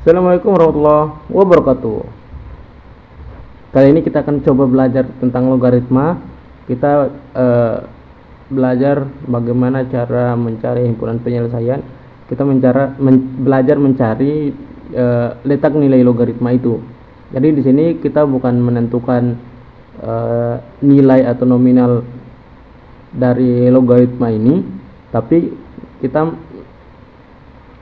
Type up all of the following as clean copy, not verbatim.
Assalamualaikum warahmatullahi wabarakatuh. Kali ini kita akan coba belajar tentang logaritma. Kita belajar bagaimana cara mencari himpunan penyelesaian. Kita belajar mencari letak nilai logaritma itu. Jadi di sini kita bukan menentukan nilai atau nominal dari logaritma ini, tapi kita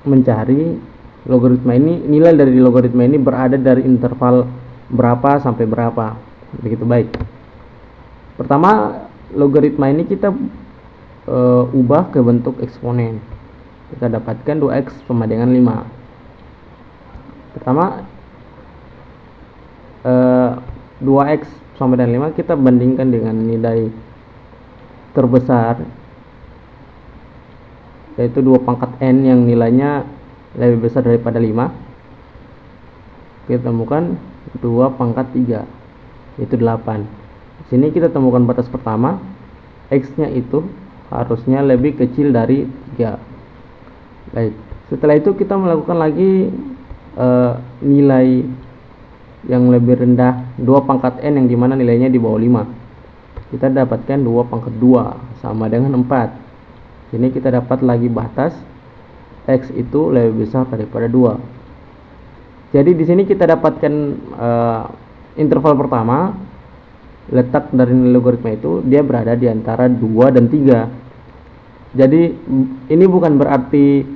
mencari logaritma ini, nilai dari logaritma ini berada dari interval berapa sampai berapa. Begitu, baik. Pertama, logaritma ini kita ubah ke bentuk eksponen. Kita dapatkan 2x sama dengan 5. Pertama, 2x sama dengan 5 kita bandingkan dengan nilai terbesar, yaitu 2 pangkat n yang nilainya lebih besar daripada 5. Kita temukan 2 pangkat 3, yaitu 8. Di sini kita temukan batas pertama, x-nya itu harusnya lebih kecil dari 3. Baik, setelah itu kita melakukan lagi nilai yang lebih rendah, 2 pangkat n yang dimana nilainya di bawah 5. Kita dapatkan 2 pangkat 2 sama dengan 4. Sini kita dapat lagi batas x itu lebih besar daripada 2. Jadi di sini kita dapatkan interval pertama, letak dari nilai logaritma itu dia berada di antara 2 dan 3. Jadi ini bukan berarti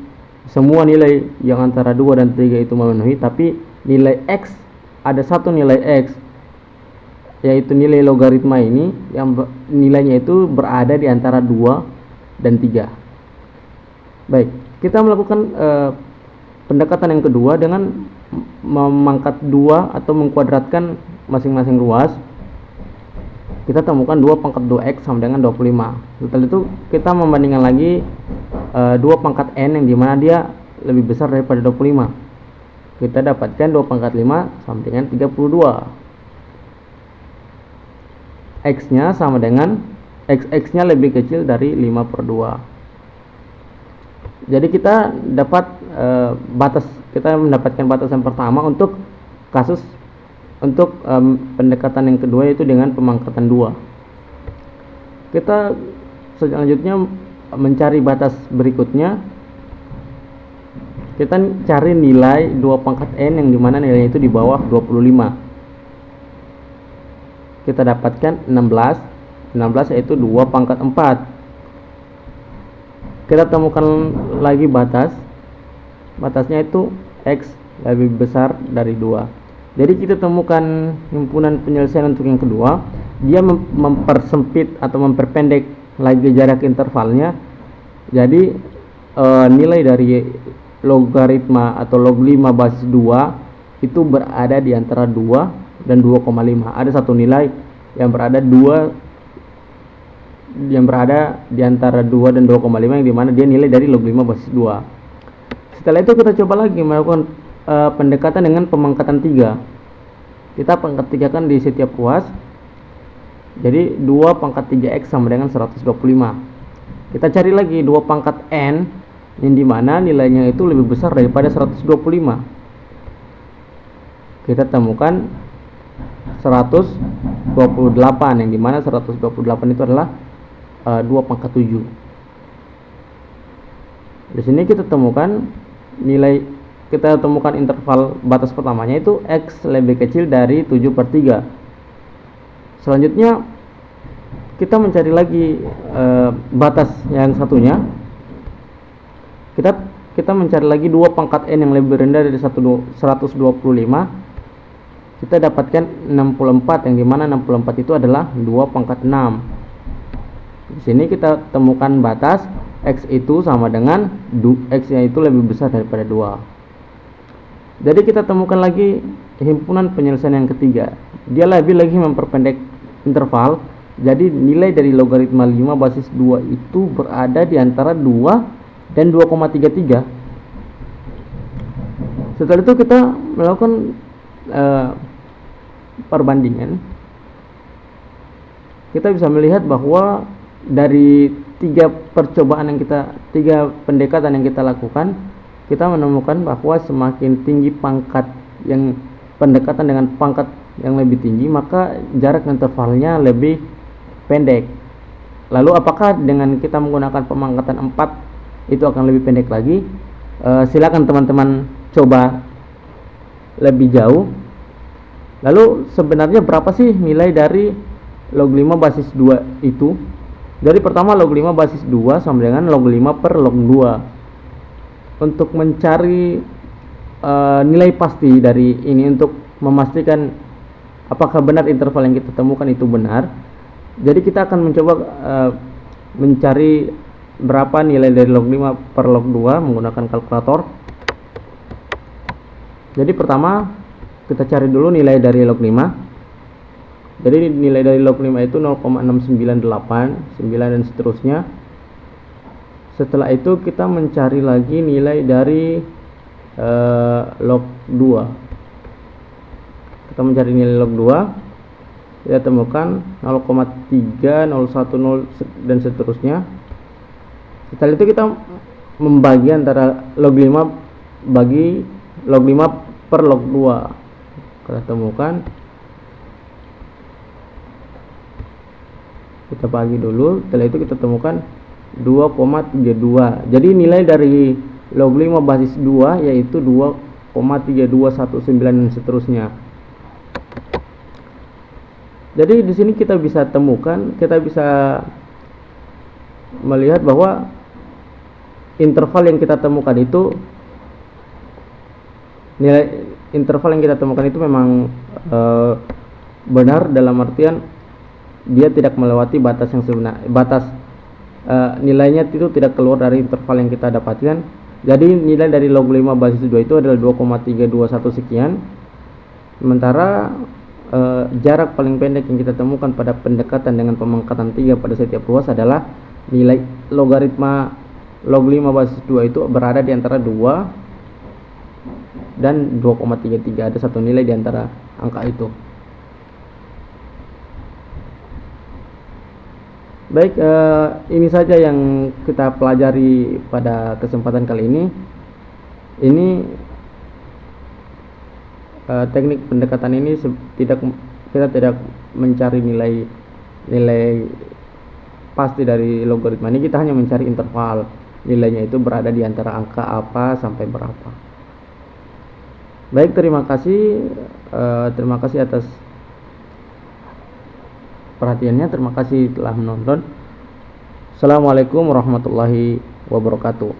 semua nilai yang antara 2 dan 3 itu memenuhi, tapi nilai x, ada satu nilai x, yaitu nilai logaritma ini yang nilainya itu berada di antara 2 dan 3. Baik, kita melakukan pendekatan yang kedua dengan memangkat 2 atau mengkuadratkan masing-masing ruas. Kita temukan 2 pangkat 2x sama dengan 25. Setelah itu kita membandingkan lagi 2 pangkat n yang dimana dia lebih besar daripada 25. Kita dapatkan 2 pangkat 5 sama dengan 32. X-nya sama dengan x-nya lebih kecil dari 5/2. Jadi kita dapat kita mendapatkan batas yang pertama untuk kasus pendekatan yang kedua, yaitu dengan pemangkatan 2. Kita selanjutnya mencari batas berikutnya. Kita cari nilai 2 pangkat n yang dimana nilainya itu di bawah 25. Kita dapatkan 16 yaitu 2 pangkat 4. Kita temukan lagi batasnya itu x lebih besar dari 2. Jadi kita temukan himpunan penyelesaian untuk yang kedua. Dia mempersempit atau memperpendek lagi jarak intervalnya. Jadi nilai dari logaritma atau log 5 basis 2 itu berada di antara 2 dan 2,5. Ada satu nilai yang berada di antara 2 dan 2,5 yang dimana dia nilai dari log 5 basis 2. Setelah itu kita coba lagi melakukan pendekatan dengan pemangkatan 3. Kita pangkat 3 kan di setiap ruas. Jadi 2 pangkat 3x sama dengan 125. Kita cari lagi 2 pangkat n yang dimana nilainya itu lebih besar daripada 125. Kita temukan 128 yang dimana 128 itu adalah 2 pangkat 7. Di sini kita temukan interval batas pertamanya itu x lebih kecil dari 7/3. Selanjutnya kita mencari lagi batas yang satunya. Kita mencari lagi 2 pangkat n yang lebih rendah dari 125. Kita dapatkan 64 yang dimana 64 itu adalah 2 pangkat 6. Di sini kita temukan batas x itu sama dengan x-nya itu lebih besar daripada 2. Jadi kita temukan lagi himpunan penyelesaian yang ketiga. Dia lebih lagi memperpendek interval. Jadi nilai dari logaritma 5 basis 2 itu berada di antara 2 dan 2,33. Setelah itu kita melakukan perbandingan. Kita bisa melihat bahwa dari tiga pendekatan yang kita lakukan, kita menemukan bahwa semakin tinggi pangkat yang pendekatan dengan pangkat yang lebih tinggi, maka jarak intervalnya lebih pendek. Lalu apakah dengan kita menggunakan pemangkatan 4 itu akan lebih pendek lagi? Silakan teman-teman coba lebih jauh. Lalu sebenarnya berapa sih nilai dari log 5 basis 2 itu? Jadi pertama log 5 basis 2 sama dengan log 5 per log 2. Untuk mencari nilai pasti dari ini, untuk memastikan apakah benar interval yang kita temukan itu benar, jadi kita akan mencoba mencari berapa nilai dari log 5 per log 2 menggunakan kalkulator. Jadi pertama kita cari dulu nilai dari log 5. Jadi nilai dari log 5 itu 0,698, 9 dan seterusnya. Setelah itu kita mencari lagi nilai dari log 2. Kita mencari nilai log 2, kita temukan 0,3, 010 dan seterusnya. Setelah itu kita membagi antara log 5 bagi log 5 per log 2. Kita temukan, kita bagi dulu. Setelah itu kita temukan 2,32. Jadi nilai dari log 5 basis 2 yaitu 2,3219 dan seterusnya. Jadi di sini kita bisa temukan, kita bisa melihat bahwa interval yang kita temukan itu, nilai interval yang kita temukan itu memang benar, dalam artian dia tidak melewati batas yang sebenarnya, nilainya itu tidak keluar dari interval yang kita dapatkan. Jadi nilai dari log 5 basis 2 itu adalah 2,321 sekian. Sementara jarak paling pendek yang kita temukan pada pendekatan dengan pemangkatan 3 pada setiap ruas adalah nilai logaritma log 5 basis 2 itu berada di antara 2 dan 2,33. Ada satu nilai di antara angka itu. Baik, ini saja yang kita pelajari pada kesempatan kali ini. Ini teknik pendekatan ini kita tidak mencari nilai pasti dari logaritma ini, kita hanya mencari interval. Nilainya itu berada di antara angka apa sampai berapa. Baik, terima kasih atas perhatiannya. Terima kasih telah menonton. Assalamualaikum warahmatullahi wabarakatuh.